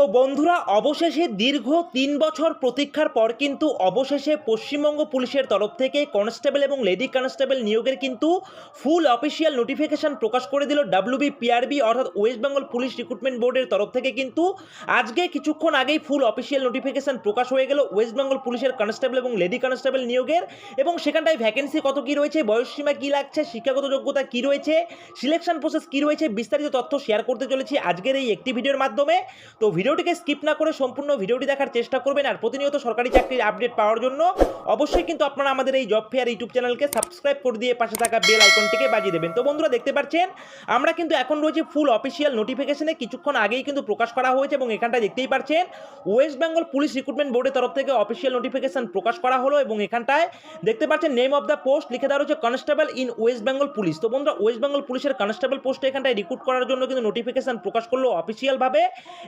তো বন্ধুরা অবশেষে দীর্ঘ ৩ বছর প্রতীক্ষার পর কিন্তু অবশেষে পশ্চিমবঙ্গ পুলিশের তরফ থেকে কনস্টেবল এবং লেডি কনস্টেবল নিয়োগের কিন্তু ফুল অফিসিয়াল নোটিফিকেশন প্রকাশ করে দিল WBPRB অর্থাৎ ওয়েস্ট বেঙ্গল পুলিশ রিক্রুটমেন্ট বোর্ডের তরফ থেকে। কিন্তু আজকে কিছুক্ষণ আগেই ফুল অফিসিয়াল নোটিফিকেশন প্রকাশ হয়ে গেল ওয়েস্ট বেঙ্গল পুলিশের কনস্টেবল এবং লেডি কনস্টেবল নিয়োগের। এবং সেখানটায় ভ্যাকেন্সি কত কী রয়েছে, বয়সসীমা কী লাগছে, শিক্ষাগত যোগ্যতা কী রয়েছে, সিলেকশন প্রসেস কী রয়েছে, বিস্তারিত তথ্য শেয়ার করতে চলেছি আজকের এই একটি ভিডিওর মাধ্যমে। তো ভিডিওটিকে স্কিপ না করে সম্পূর্ণ ভিডিওটি দেখার চেষ্টা করবেন। আর প্রতিনিয়ত সরকারি চাকরির আপডেট পাওয়ার জন্য অবশ্যই কিন্তু আপনারা আমাদের এই জব ফেয়ার ইউটিউব চ্যানেলকে সাবস্ক্রাইব করে দিয়ে পাশে থাকা বেল আইকনটিকে বাজিয়ে দেবেন। তো বন্ধুরা দেখতে পাচ্ছেন আমরা কিন্তু এখন রয়েছে ফুল অফিসিয়াল নোটিফিকেশনে, কিছুক্ষণ আগেই কিন্তু প্রকাশ করা হয়েছে। এবং এখানটা দেখতেই পাচ্ছেন ওয়েস্ট বেঙ্গল পুলিশ রিক্রুটমেন্ট বোর্ডের তরফ থেকে অফিসিয়াল নোটিফিকেশন প্রকাশ করা হলো। এবং এখানটায় দেখতে পাচ্ছেন নেম অফ দ্য পোস্ট লিখে দেওয়া রয়েছে constable in West Bengal police. তো বন্ধুরা ওয়েস্ট বেঙ্গল পুলিশের কনস্টেবল পোস্টে এখানটায় রিক্রুট করার জন্য কিন্তু নোটিফিকেশন প্রকাশ করলো অফিসিয়ালভাবে।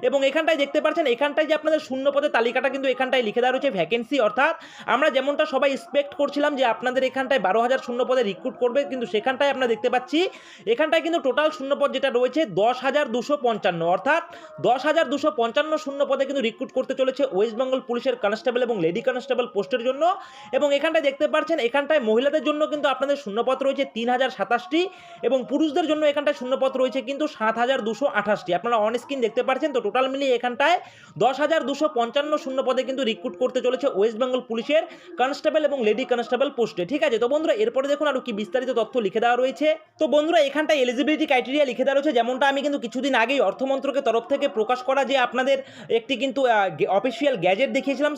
এবং এখানটায় দেখতে পাচ্ছেন এখানটায় যে আপনাদের শূন্য পদের তালিকাটা কিন্তু এখানটায় লিখে দেওয়া রয়েছে ভ্যাকেন্সি, অর্থাৎ আমরা যেমনটা সবাই এক্সপেক্ট করছিলাম যে আপনাদের এখানটায় 12,000 শূন্য পদে রিক্রুট করবে, কিন্তু সেখানটায় আমরা দেখতে পাচ্ছি এখানটায় কিন্তু টোটাল শূন্য পদ যেটা রয়েছে 10,255, অর্থাৎ 10,255 শূন্য পদে কিন্তু রিক্রুট করতে চলেছে ওয়েস্ট বেঙ্গল পুলিশের কনস্টেবল এবং লেডি কনস্টেবল পোস্টের জন্য। এবং এখানটায় দেখতে পাচ্ছেন এখানটায় মহিলাদের জন্য কিন্তু আপনাদের শূন্যপদ রয়েছে 3,027টি এবং পুরুষদের জন্য এখানটায় শূন্যপদ রয়েছে কিন্তু 7,228টি। আপনারা অন স্ক্রিন দেখতে পাচ্ছেন। তো টোটাল মিলিয়ে এখানটায় 10,255 শূন্য পদে কিন্তু রিক্রুট করতে চলেছে ওয়েস্ট বেঙ্গল পুলিশের কনস্টেবল এবং লেডি কনস্টেবল পোস্টে। ঠিক আছে, তো বন্ধুরা এরপরে দেখুন আরো কি বিস্তারিত তথ্য লিখে দেওয়া রয়েছে। তো বন্ধুরা এখানটায় এলিজিবিলিটি ক্রাইটেরিয়া লিখে দেওয়া রয়েছে, যেমনটা আমি কিন্তু কিছুদিন আগেই অর্থমন্ত্রকের তরফ থেকে প্রকাশ করা যে আপনাদের একটি কিন্তু অফিসিয়াল গ্যাজেট দেখিয়েছিলাম,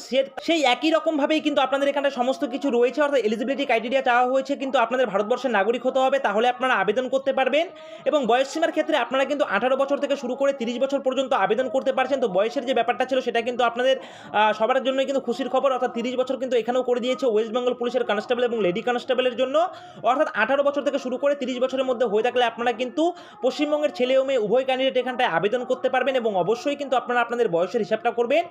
সেই একই রকমভাবেই কিন্তু আপনাদের এখানে সমস্ত কিছু রয়েছে। অর্থাৎ এলিজিবিলিটি ক্রাইটেরিয়া চাওয়া হয়েছে কিন্তু আপনাদের ভারতবর্ষের নাগরিক হতে হবে, তাহলে আপনারা আবেদন করতে পারবেন। এবং বয়সসীমার ক্ষেত্রে আপনারা কিন্তু 18 বছর থেকে শুরু করে 30 বছর পর্যন্ত আবেদন করতে পারছেন। তো বয়সের যে ব্যাপারটা ছিল সেটা কিন্তু আপনাদের সবার জন্যই কিন্তু খুশির খবর, অর্থাৎ 30 বছর কিন্তু এখানেও করে দিয়েছে ওয়েস্ট বেঙ্গল পুলিশের কনস্টেবল এবং লেডি কনস্টেবলের জন্য। অর্থাৎ 18 বছর থেকে শুরু করে 30 বছরের মধ্যে হয়ে থাকলে আপনারা কিন্তু পশ্চিমবঙ্গের ছেলে ও মেয়ে উভয় ক্যান্ডিডেট এখানটায় আবেদন করতে পারবেন। এবং অবশ্যই কিন্তু আপনারা আপনাদের বয়সের হিসাবটা করবেন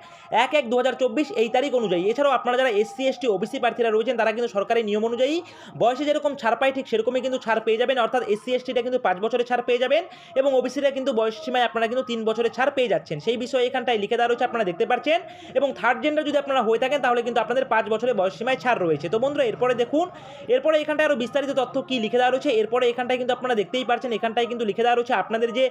1/1/2024 এই তারিখ অনুযায়ী। এছাড়াও আপনারা যারা SC ST OBC প্রার্থীরা রয়েছেন তারা কিন্তু সরকারি নিয়ম অনুযায়ী বয়সে যেরকম ছাড় পায় ঠিক সেরকমই কিন্তু ছাড় পেয়ে যাবেন। অর্থাৎ SC STটা কিন্তু 5 বছরের ছাড় পেয়ে যাবেন এবং OBCরা কিন্তু বয়স সীমায় আপনারা কিন্তু 3 বছরের ছাড় পেয়ে যাচ্ছেন। সেই বিষয়ে এখানটায় লিখে দেওয়া রয়েছে, আপনারা দেখতে পাচ্ছেন। এবং থার্ড জেন্ডার যদি আপনারা হয়ে থাকেন তাহলে কিন্তু আপনাদের 5 বছরের বয়স সীমায় ছাড় রয়েছে। তো বন্ধুরা এরপরে দেখুন, এরপরে এখানটায় আরও বিস্তারিত তথ্য কি লিখে দেওয়া রয়েছে। এরপরে এখানটায় কিন্তু আপনারা দেখতেই পাচ্ছেন এখানটায় কিন্তু লিখে দেওয়া রয়েছে আপনাদের যে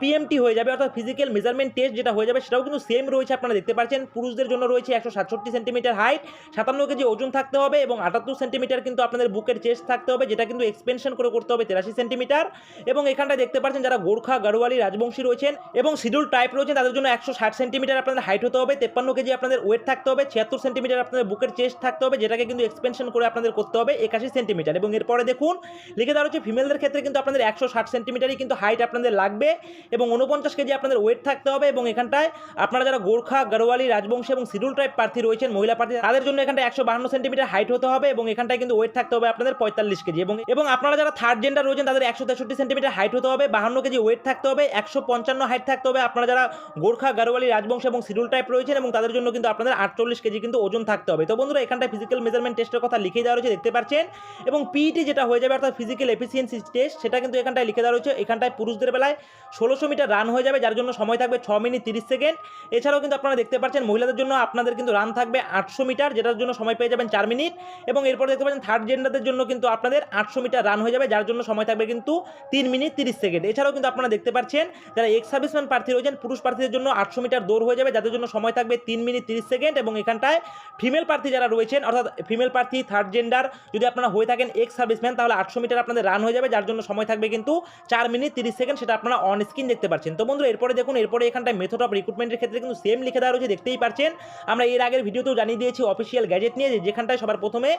PMT হয়ে যাবে, অর্থাৎ ফিজিক্যাল মেজারমেন্ট টেস্ট যেটা হয়ে যাবে সেটাও কিন্তু সেম রয়েছে। আপনারা দেখতে পাচ্ছেন পুরুষদের জন্য রয়েছে 167 সেন্টিমিটার হাইট, 57 কেজি ওজন থাকতে হবে এবং 78 সেন্টিমিটার কিন্তু আপনাদের বুকের চেস্ট থাকতে হবে, যেটা কিন্তু এক্সপেনশন করে করতে হবে 83 সেন্টিমিটার। এবং এখানটায় দেখতে পাচ্ছেন যারা গোর্খা গাড়োয়ালি রাজবংশী রয়েছেন এবং শিডিউল টাইপ রয়েছেন তাদের জন্য 160 সেন্টিমিটার আপনাদের হাইট হতে হবে, 53 কেজি আপনাদের ওয়েট থাকতে হবে, 76 সেন্টিমিটার আপনাদের বুকের চেস্ট থাকতে হবে, যেটাকে কিন্তু এক্সপেনশন করে আপনাদের করতে হবে 81 সেন্টিমিটার। এবং এরপরে দেখুন লিখে দেওয়া রয়েছে ফিমেলদের ক্ষেত্রে কিন্তু আপনাদের 160 সেন্টিমিটারই কিন্তু হাইট আপনাদের লাগবে এবং 49 কেজি আপনাদের ওয়েট থাকতে হবে। এবং এখানটায় আপনারা যারা গোর্খা গাড়োয়ালি রাজবংশী এবং শিডিউল টাইপ প্রার্থী রয়েছেন মহিলা প্রার্থী তাদের জন্য এখানটায় 152 সেন্টিমিটার হাইট হতে হবে এবং এখানটায় কিন্তু ওয়েট থাকতে হবে আপনাদের 45 কেজি। এবং আপনারা যারা থার্ড জেন্ডার রয়েছেন তাদের 163 সেন্টিমিটার হাইট হতে হবে, 52 কেজি ওয়েট থাকতে হবে, 155 হাইট থাকতে হবে। আপনারা যারা গোর্খা গাড়োয়ালি রাজবংশ এবং শিডিউল টাইপ রয়েছেন এবং তাদের জন্য কিন্তু আপনাদের 48 কেজি কিন্তু ওজন থাকতে হবে। তো বন্ধুরা এখানটায় ফিজিক্যাল মেজারমেন্ট টেস্টের কথা লিখে দেওয়া রয়েছে, দেখতে পাচ্ছেন। এবং PET যেটা হয়ে যাবে অর্থাৎ ফিজিক্যাল এফিসিয়েন্সি টেস্ট, সেটা কিন্তু এখানটায় লিখে দেওয়া রয়েছে। এখানটায় পুরুষদের বেলায় 1600 মিটার রান হয়ে যাবে, যার জন্য সময় থাকবে 6 মিনিট 30 সেকেন্ড। এছাড়াও কিন্তু আপনারা দেখতে পাচ্ছেন মহিলাদের জন্য আপনাদের কিন্তু রান থাকবে 800 মিটার, যেটার জন্য সময় পেয়ে যাবেন 4 মিনিট। এবং এরপর দেখতে পাচ্ছেন থার্ড জেন্ডারদের জন্য কিন্তু আপনাদের 800 মিটার রান হয়ে যাবে, যার জন্য সময় থাকবে কিন্তু 3 মিনিট 30 সেকেন্ড। এছাড়াও কিন্তু আপনারা দেখতে পাচ্ছেন যারা এক্স সার্ভিসম্যান প্রার্থী রয়েছেন পুরুষ প্রার্থীদের জন্য 800 মিটার দৌড় হয়ে যাবে, যাদের জন্য সময় থাকবে 3 মিনিট 30 সেকেন্ড। এবং এখানটায় ফিমেল প্রার্থী যারা রয়েছেন অর্থাৎ ফিমেল প্রার্থী থার্ড জেন্ডার যদি আপনারা হয়ে থাকেন এক্স সার্ভিসম্যান তাহলে 800 মিটার আপনাদের রান হয়ে যাবে, যার জন্য সময় থাকবে কিন্তু 4 মিনিট 30 সেকেন্ড, সেটা আপনারা অন স্ক্রিন দেখতে পাচ্ছেন। তো বন্ধুরা এরপরে দেখুন, এরপরে এখানটায় মেথড অফ রিক্রুটমেন্টের ক্ষেত্রে কিন্তু সেম লিখে দেওয়া রয়েছে, দেখতেই পাচ্ছেন। আমরা এর আগের ভিডিওতেও জানিয়ে দিয়েছি অফিসিয়াল গ্যাজেট নিয়ে, যেখানটায় সবার প্রথমে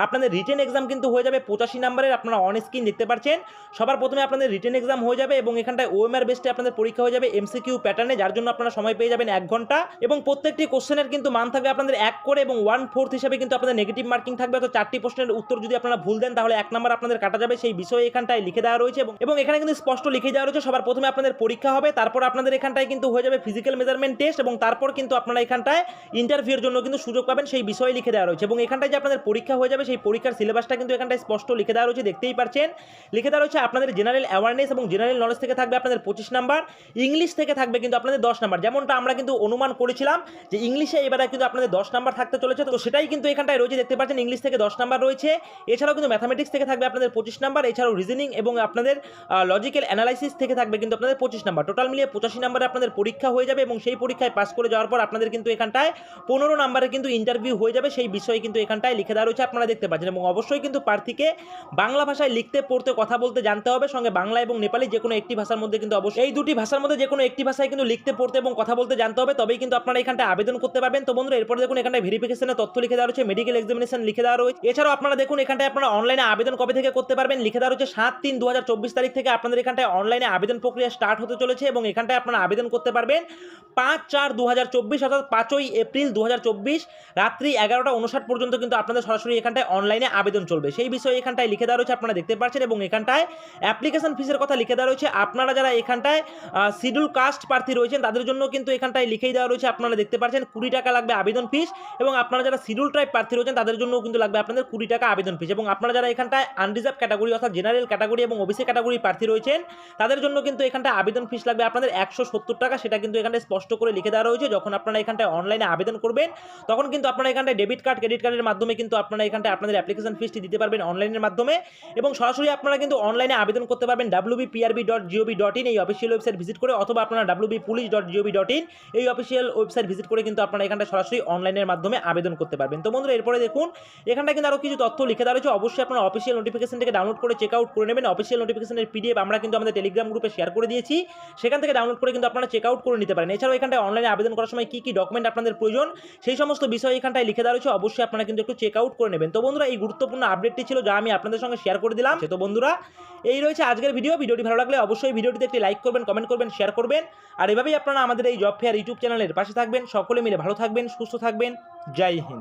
আপনাদের রিটেন এক্সাম কিন্তু হয়ে যাবে 85 নম্বরের, আপনারা অন স্ক্রিন দেখতে পাচ্ছেন। সবার প্রথমে আপনাদের রিটেন এক্সাম হয়ে যাবে এবং এখানটায় OMR বেসে আপনাদের পরীক্ষা হয়ে যাবে MCQ প্যাটার্নে, যার জন্য আপনারা সময় পেয়ে যাবেন 1 ঘন্টা। এবং প্রত্যেকটি কোশ্চেনের কিন্তু মান থাকবে আপনাদের 1 করে এবং 1/4 হিসাবে কিন্তু আপনাদের নেগেটিভ মার্কিং থাকবে। অর্থাৎ 4টি প্রশ্নের উত্তর যদি আপনারা ভুল দেন তাহলে 1 নাম্বার আপনাদের কাটা যাবে, সেই বিষয়ে এখানটায় লিখে দেওয়া রয়েছে। এবং এখানে কিন্তু স্পষ্ট লিখে দেওয়া রয়েছে সবার প্রথমে আপনাদের পরীক্ষা হবে, তারপর আপনাদের এখানটায় কিন্তু হয়ে যাবে ফিজিক্যাল মেজারমেন্ট টেস্ট এবং তারপর কিন্তু আপনারা এখানটায় ইন্টারভিউর জন্য কিন্তু সুযোগ পাবেন, সেই বিষয়ে লিখে দেওয়া রয়েছে। এবং এখানটায় যে আপনাদের পরীক্ষা হয়ে যাবে সেই পরীক্ষার সিলেবাসটা কিন্তু এখানটায় স্পষ্ট লিখে দেওয়া রয়েছে, দেখতেই পাচ্ছেন। লিখে দেওয়া রয়েছে আপনাদের জেনারেল অ্যাওয়ারনেস এবং জেনারেল নলেজ থেকে থাকবে আপনাদের 25 নাম্বার, ইংলিশ থেকে থাকবে কিন্তু আপনাদের 10 নাম্বার। নাম্বার, যেমনটা আমরা কিন্তু অনুমান করেছিলাম যে ইংলিশে এবারে কিন্তু আপনাদের 10 নাম্বার থাকতে চলেছে, তো সেটাই কিন্তু এখানটায় রয়েছে, দেখতে পাচ্ছেন ইংলিশ থেকে 10 নাম্বার রয়েছে। এছাড়াও কিন্তু ম্যাথামেটিক্স থেকে থাকবে আপনাদের 25 নাম্বার, এছাড়াও রিজনিং এবং আপনাদের লজিক্যাল অ্যানালাইসিস থেকে থাকবে কিন্তু আপনাদের 25 নাম্বার। টোটাল মিলিয়ে 85 নাম্বারে আপনাদের পরীক্ষা হয়ে যাবে এবং সেই পরীক্ষায় পাস করে যাওয়ার পর আপনাদের কিন্তু এখানটায় 15 নাম্বারে কিন্তু ইন্টারভিউ হয়ে যাবে, সেই বিষয়ে কিন্তু এখানটায় লিখে দেওয়া রয়েছে, আপনারা দেখতে পাচ্ছেন। এবং অবশ্যই কিন্তু প্রার্থীকে বাংলা ভাষায় লিখতে পড়তে কথা বলতে জানতে হবে, সঙ্গে বাংলা এবং নেপালি যে কোনো একটি ভাষার মধ্যে কিন্তু অবশ্যই এই দুটি ভাষার মধ্যে যে কোনো একটি ভাষায় কিন্তু লিখতে পড়তে এবং কথা বলতে জানতে হবে, তবেই কিন্তু আপনারা এখানটায় আবেদন করতে পারবেন। তো বন্ধুরা এরপরে দেখুন এখানটায় ভেরিফিকেশনের তথ্য লিখে দেওয়া রয়েছে, মেডিকেল এক্সামিনেশন লিখে দেওয়া রয়েছে। এছাড়াও আপনারা দেখুন এখানটায় আপনারা অনলাইনে আবেদন কবে থেকে করতে পারবেন লিখে দেওয়া রয়েছে 7/3/2024 তারিখ থেকে আপনাদের এখানটায় অনলাইনে আবেদন প্রক্রিয়া স্টার্ট হতে চলেছে এবং এখানটায় আপনারা আবেদন করতে পারবেন 5/4/2024 অর্থাৎ 5ই এপ্রিল 2024 রাত্রি 11:59 পর্যন্ত কিন্তু আপনাদের সরাসরি এখানটায় অনলাইনে আবেদন চলবে, সেই বিষয়ে এখানটায় লিখে দেওয়া রয়েছে, আপনারা দেখতে পাচ্ছেন। এবং এখানটায় অ্যাপ্লিকেশন ফিসের কথা লিখে দেওয়া রয়েছে, আপনারা যারা এখানটায় শিডিউল কাস্ট প্রার্থী রয়েছেন তাদের জন্য কিন্তু এখানটায় লিখেই দেওয়া রয়েছে, আপনারা দেখতে পাচ্ছেন 20 টাকা লাগবে আবেদন ফিস। এবং আপনারা যারা শিডিউল ট্রাইব প্রার্থী রয়েছেন তাদের জন্য কিন্তু লাগবে আপনাদের 20 টাকা আবেদন ফিস। এবং আপনারা যারা এখানটায় আনরিজার্ভ ক্যাটাগরি অর্থাৎ জেনারেল ক্যাটাগরি এবং ওবিসি ক্যাটাগরি প্রার্থী রয়েছেন তাদের জন্য কিন্তু এখানটায় আবেদন ফিস লাগবে আপনাদের 170 টাকা, সেটা কিন্তু এখানটায় স্পষ্ট করে লিখে দেওয়া রয়েছে। যখন আপনারা এখানটায় অনলাইনে আবেদন করবেন তখন কিন্তু আপনারা এখানটায় ডেবিট কার্ড ক্রেডিট কার্ডের মাধ্যমে কিন্তু আপনারা এখানটায় আপনাদের অ্যাপ্লিকেশন ফিসটি দিতে পারবেন অনলাইনের মাধ্যমে। এবং সরাসরি আপনারা কিন্তু অনলাইনে আবেদন করতে পারবেন wbprb.gov.in এই অফিসিয়াল ওয়েবসাইট ভিজিট করে, অথবা আপনারা wbpolice.gov.in এই অফিসিয়াল ওয়েবসাইট ভিজিট করে কিন্তু আপনারা এখানটা সরাসরি অনলাইনের মাধ্যমে আবেদন করতে পারবেন। তো বন্ধুরা এরপরে দেখুন এখানটা কিন্তু আরও কিছু তথ্য লিখে দেওয়া রয়েছে, অবশ্যই আপনারা অফিসিয়াল নোটিফিকেশন থেকে ডাউনলোড করে চেক আউট করে নেবেন। অফিসিয়াল নোটিফিকেশনের পিডিএফ আমরা কিন্তু আমাদের টেলিগ্রাম গ্রুপে শেয়ার করে দিয়েছি, সেখান থেকে ডাউনলোড করে কিন্তু আপনারা চেক আউট করে নিতে পারেন। এছাড়াও এখানটায় অনলাইনে আবেদন করার সময় কী কী ডকুমেন্ট আপনাদের প্রয়োজন সেই সমস্ত বিষয় এখানটায় লিখে দেওয়া রয়েছে, অবশ্যই আপনারা কিন্তু একটু চেক আউট করে নেবেন। তো বন্ধুরা এই গুরুত্বপূর্ণ আপডেটটি ছিল যা আমি আপনাদের সঙ্গে শেয়ার করে দিলাম। তো বন্ধুরা এই রয়েছে আজকের ভিডিওটি ভালো লাগলে অবশ্যই ভিডিওটিতে একটি লাইক করবেন, কমেন্ট করবেন, শেয়ার করবেন। আর এভাবেই আপনারা আমাদের এই জব ফেয়ার ইউটিউব চ্যানেলের পাশে থাকবেন। সকলে মিলে ভালো থাকবেন, সুস্থ থাকবেন। জয় হিন্দ।